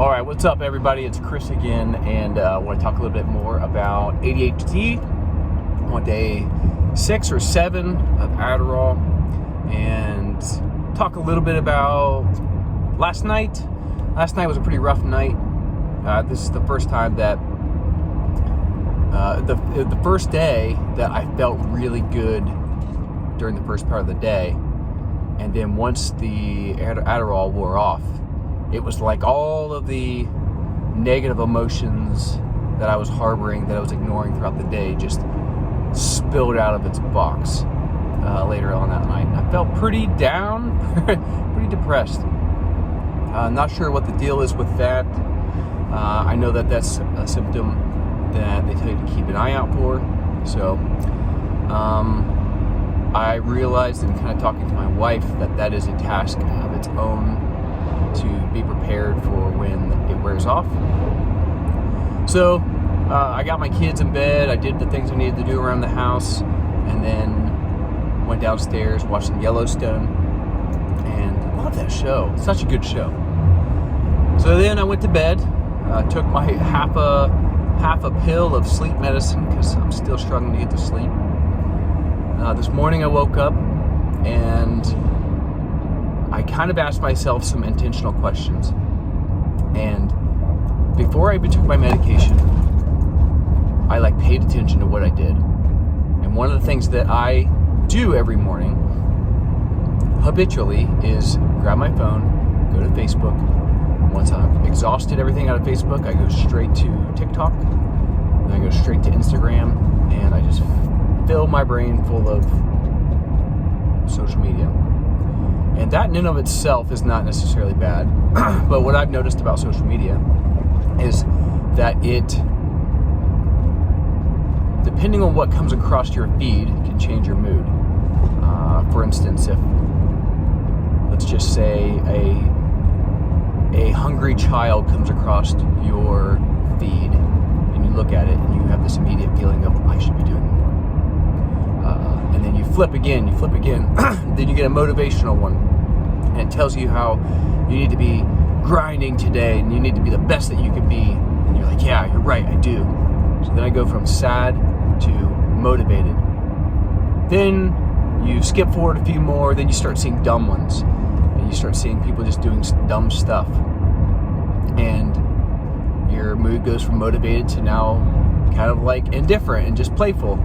All right, what's up, everybody? It's Chris again, and I want to talk a little bit more about ADHD. I'm on day 6 or 7 of Adderall, and talk a little bit about last night. Last night was a pretty rough night. This is the first time that the first day that I felt really good during the first part of the day, and then once the Adderall wore off, it was like all of the negative emotions that I was harboring, that I was ignoring throughout the day, just spilled out of its box later on that night. And I felt pretty down, pretty depressed. Not sure what the deal is with that. I know that that's a symptom that they tell you to keep an eye out for. So I realized, in kind of talking to my wife, that that is a task of its own, to be prepared for when it wears off. So I got my kids in bed, I did the things I needed to do around the house, and then went downstairs, watched some Yellowstone, and I love that show. It's such a good show. So then I went to bed, took my half a pill of sleep medicine because I'm still struggling to get to sleep. This morning I woke up and I kind of asked myself some intentional questions. And before I even took my medication, I paid attention to what I did. And one of the things that I do every morning habitually is grab my phone, go to Facebook. Once I've exhausted everything out of Facebook, I go straight to TikTok, then I go straight to Instagram, and I just fill my brain full of social media. And that in and of itself is not necessarily bad. But what I've noticed about social media is that it, depending on what comes across your feed, can change your mood. For instance, if, let's just say, a hungry child comes across your feed, and you look at it and you have this immediate feeling of, I should be doing more. And then you flip again, then you get a motivational one, and it tells you how you need to be grinding today and you need to be the best that you can be. And you're like, yeah, you're right, I do. So then I go from sad to motivated. Then you skip forward a few more, then you start seeing dumb ones. And you start seeing people just doing dumb stuff. And your mood goes from motivated to now kind of indifferent and just playful.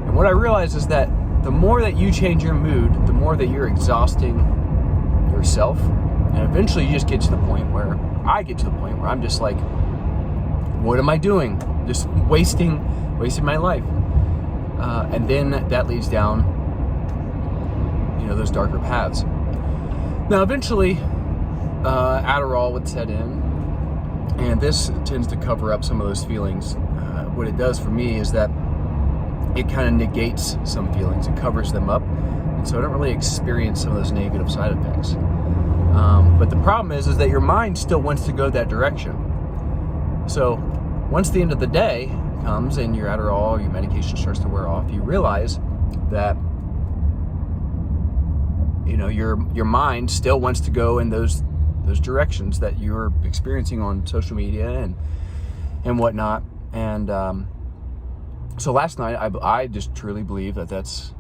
And what I realize is that the more that you change your mood, the more that you're exhausting yourself. And eventually you just get to the point where I'm just like, what am I doing? Just wasting my life. And then that leads down, those darker paths. Now, eventually, Adderall would set in, and this tends to cover up some of those feelings. What it does for me is that it kind of negates some feelings. It covers them up, and so I don't really experience some of those negative side effects. But the problem is that your mind still wants to go that direction. So once the end of the day comes and your Adderall, your medication starts to wear off, you realize that your mind still wants to go in those directions that you're experiencing on social media and whatnot. And so last night I just truly believe that that's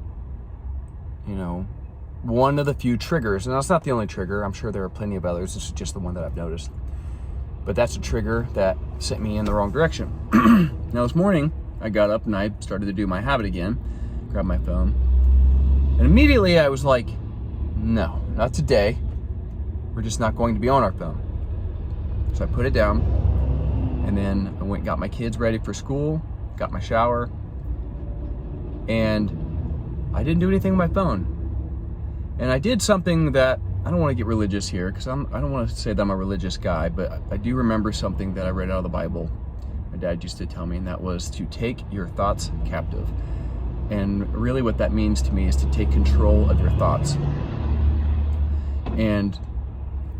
one of the few triggers, and that's not the only trigger. I'm sure there are plenty of others. This is just the one that I've noticed. But that's a trigger that sent me in the wrong direction. Now this morning I got up and I started to do my habit again, grabbed my phone, and immediately I was like, no, not today. We're just not going to be on our phone. So I put it down, and then I got my kids ready for school, got my shower, and I didn't do anything with my phone. And I did something that, I don't want to get religious here, because I don't want to say that I'm a religious guy, but I do remember something that I read out of the Bible. My dad used to tell me, and that was to take your thoughts captive. And really what that means to me is to take control of your thoughts. And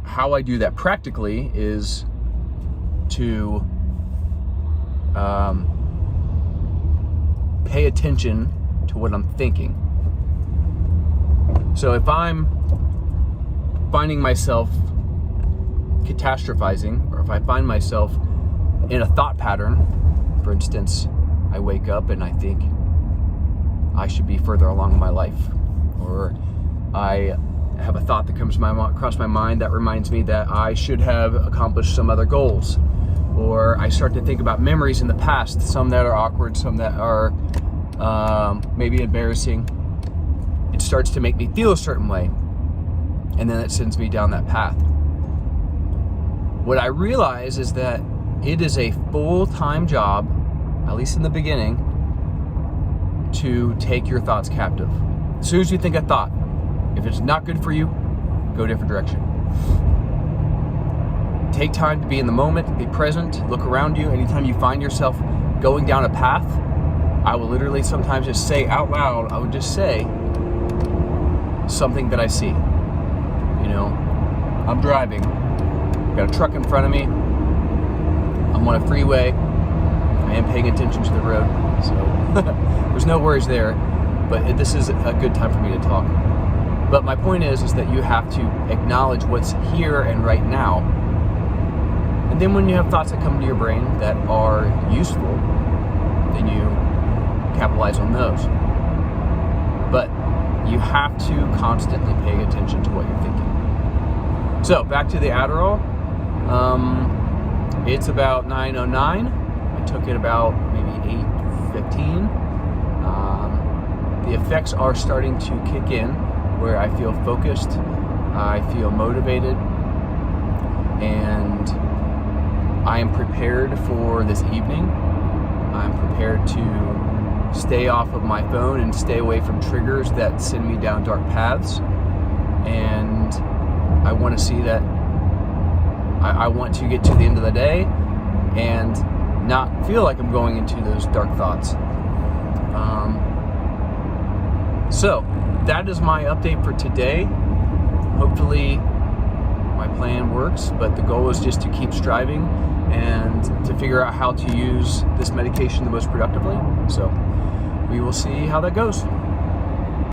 how I do that practically is to pay attention to what I'm thinking. So if I'm finding myself catastrophizing, or if I find myself in a thought pattern, for instance, I wake up and I think I should be further along in my life, or I have a thought that comes across my mind that reminds me that I should have accomplished some other goals, or I start to think about memories in the past, some that are awkward, some that are maybe embarrassing. It starts to make me feel a certain way, and then it sends me down that path. What I realize is that it is a full-time job, at least in the beginning, to take your thoughts captive. As soon as you think a thought, if it's not good for you, go a different direction. Take time to be in the moment, be present, look around you. Anytime you find yourself going down a path, I will literally sometimes just say out loud, I would just say something that I see. You know, I'm driving, got a truck in front of me, I'm on a freeway, I am paying attention to the road, so there's no worries there, but this is a good time for me to talk. But my point is that you have to acknowledge what's here and right now. And then when you have thoughts that come to your brain that are useful, then you capitalize on those. But you have to constantly pay attention to what you're thinking. So back to the Adderall. It's about 9:09. I took it about maybe 8:15. The effects are starting to kick in, where I feel focused, I feel motivated, and I am prepared for this evening. I'm prepared to stay off of my phone and stay away from triggers that send me down dark paths. And I want to see that I want to get to the end of the day and not feel like I'm going into those dark thoughts. So that is my update for today. Hopefully my plan works, but the goal is just to keep striving and to figure out how to use this medication the most productively. So we will see how that goes.